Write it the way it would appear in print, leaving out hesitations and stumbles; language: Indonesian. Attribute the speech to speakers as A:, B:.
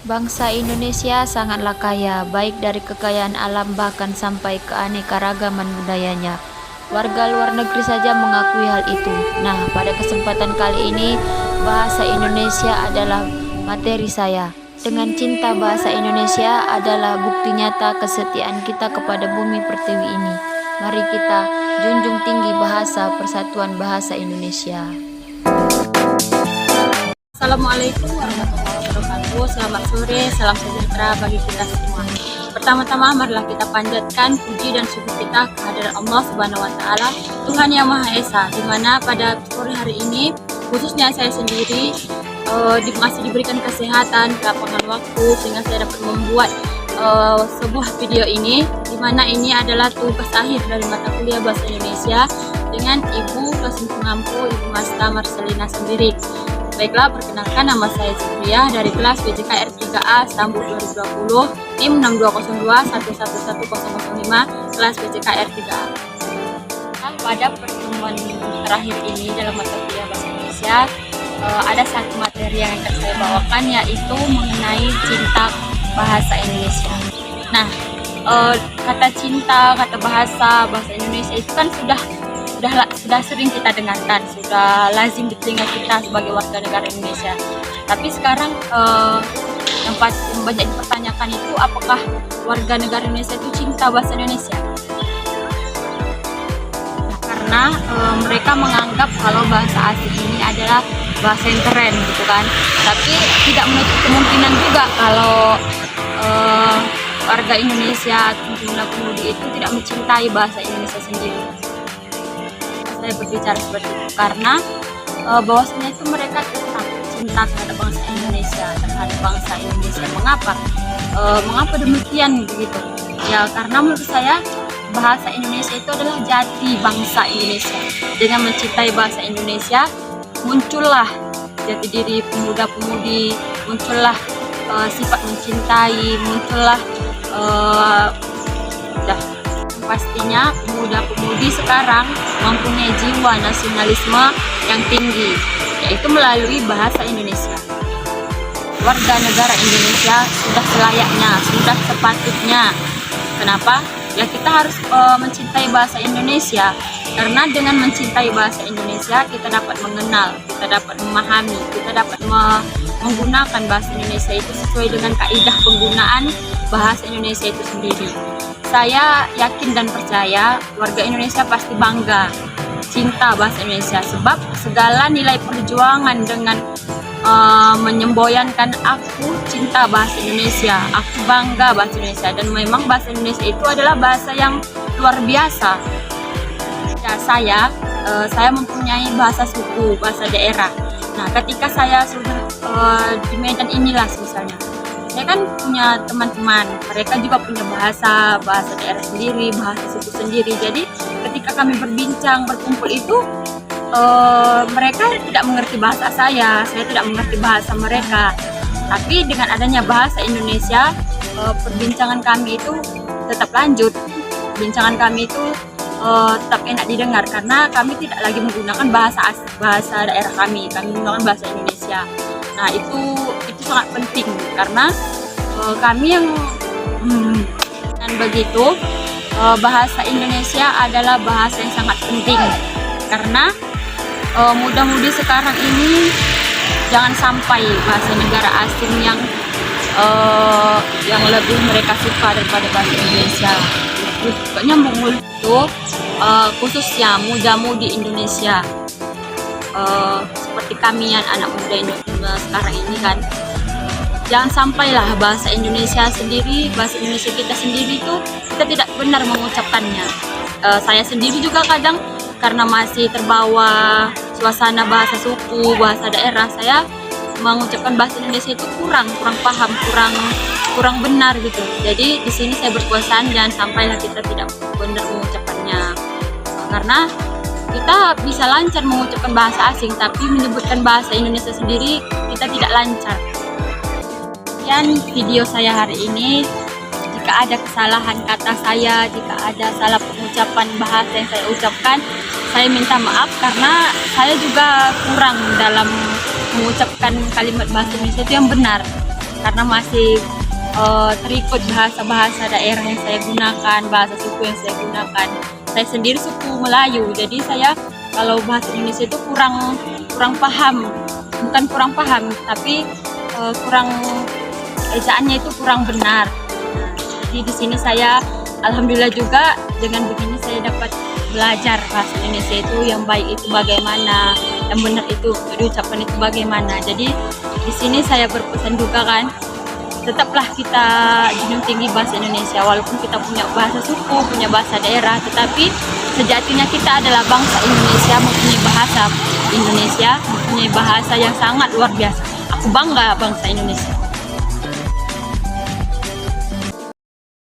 A: Bangsa Indonesia sangatlah kaya, baik dari kekayaan alam bahkan sampai keanekaragaman budayanya. Warga luar negeri saja mengakui hal itu. Nah, pada kesempatan kali ini, bahasa Indonesia adalah materi saya. Dengan cinta bahasa Indonesia adalah bukti nyata kesetiaan kita kepada bumi pertiwi ini. Mari kita junjung tinggi bahasa Persatuan Bahasa Indonesia.
B: Assalamualaikum warahmatullahi wabarakatuh. Selamat sore, salam sejahtera bagi kita semua. Pertama-tama marilah kita panjatkan puji dan syukur kita kehadirat Allah Subhanahu wa taala, Tuhan yang Maha Esa, di mana pada sore hari ini khususnya saya sendiri masih diberikan kesehatan, kelapangan waktu sehingga saya dapat membuat sebuah video ini, di mana ini adalah tugas akhir dari mata kuliah Bahasa Indonesia dengan Ibu kelas pengampu Ibu Masta Marcelina sendiri. Baiklah, perkenalkan nama saya Zikriah dari kelas BJKR 3A Stambul 2020, NIM 6202111005, kelas BJKR 3A. Pada pertemuan terakhir ini dalam mata kuliah Bahasa Indonesia, ada satu materi yang akan saya bawakan, yaitu mengenai cinta bahasa Indonesia. Nah, kata cinta, kata bahasa Indonesia itu kan sudah sering kita dengarkan, sudah lazim di telinga kita sebagai warga negara Indonesia. Tapi sekarang yang banyak dipertanyakan itu, apakah warga negara Indonesia itu cinta bahasa Indonesia? Nah, karena mereka menganggap kalau bahasa asing ini adalah bahasa yang keren gitu kan. Tapi tidak menutup kemungkinan juga kalau warga Indonesia atau pemuda-pemudi itu tidak mencintai bahasa Indonesia sendiri. Saya berbicara seperti itu karena bahwasanya itu mereka tetap cinta terhadap bangsa Indonesia, terhadap bangsa Indonesia. Mengapa demikian begitu? Ya karena menurut saya bahasa Indonesia itu adalah jati bangsa Indonesia. Dengan mencintai bahasa Indonesia, muncullah jati diri pemuda-pemudi, muncullah sifat mencintai, muncullah pastinya pemuda-pemudi sekarang mempunyai jiwa nasionalisme yang tinggi, yaitu melalui bahasa Indonesia. Warga negara Indonesia sudah selayaknya, sudah sepatutnya. Kenapa? Ya kita harus mencintai bahasa Indonesia, karena dengan mencintai bahasa Indonesia kita dapat mengenal, kita dapat memahami, kita dapat menggunakan bahasa Indonesia itu sesuai dengan kaidah penggunaan bahasa Indonesia itu sendiri. Saya yakin dan percaya warga Indonesia pasti bangga cinta bahasa Indonesia, sebab segala nilai perjuangan dengan menyemboyankan aku cinta bahasa Indonesia, aku bangga bahasa Indonesia, dan memang bahasa Indonesia itu adalah bahasa yang luar biasa. Ya, saya mempunyai bahasa suku, bahasa daerah. Nah, ketika saya sudah di Medan inilah misalnya, saya kan punya teman-teman, mereka juga punya bahasa daerah sendiri, bahasa suku sendiri. Jadi ketika kami berbincang, berkumpul itu mereka tidak mengerti bahasa saya tidak mengerti bahasa mereka. Tapi dengan adanya bahasa Indonesia, perbincangan kami itu tetap lanjut. Perbincangan kami itu tetap enak didengar karena kami tidak lagi menggunakan bahasa daerah kami menggunakan bahasa Indonesia. Nah, itu sangat penting karena kami yang dan begitu bahasa Indonesia adalah bahasa yang sangat penting karena muda-mudi sekarang ini jangan sampai bahasa negara asing yang lebih mereka suka daripada bahasa Indonesia. Pokoknya itu khususnya muda-mudi Indonesia, seperti kami yang anak muda Indonesia sekarang ini kan, jangan sampailah bahasa Indonesia kita sendiri itu kita tidak benar mengucapkannya. Saya sendiri juga kadang karena masih terbawa suasana bahasa suku, bahasa daerah, saya mengucapkan bahasa Indonesia itu kurang paham, kurang benar gitu. Jadi di sini saya berpesan jangan sampailah kita tidak benar mengucapkannya, karena kita bisa lancar mengucapkan bahasa asing tapi menyebutkan bahasa Indonesia sendiri kita tidak lancar. Sekian video saya hari ini. Jika ada kesalahan kata saya, jika ada salah pengucapan bahasa yang saya ucapkan, saya minta maaf karena saya juga kurang dalam mengucapkan kalimat bahasa Indonesia itu yang benar. karena masih terikut bahasa-bahasa daerah yang saya gunakan, bahasa suku yang saya gunakan. Saya sendiri suku Melayu, jadi saya kalau bahasa Indonesia itu kurang paham, bukan kurang paham, tapi kurang ejaannya itu kurang benar. Jadi di sini saya alhamdulillah juga dengan begini saya dapat belajar bahasa Indonesia itu yang baik itu bagaimana, yang benar itu diucapkan itu bagaimana. Jadi di sini saya berpesan juga kan, tetaplah kita junjung tinggi bahasa Indonesia walaupun kita punya bahasa suku, punya bahasa daerah, tetapi sejatinya kita adalah bangsa Indonesia, mempunyai bahasa Indonesia, mempunyai bahasa yang sangat luar biasa. Aku bangga bangsa Indonesia.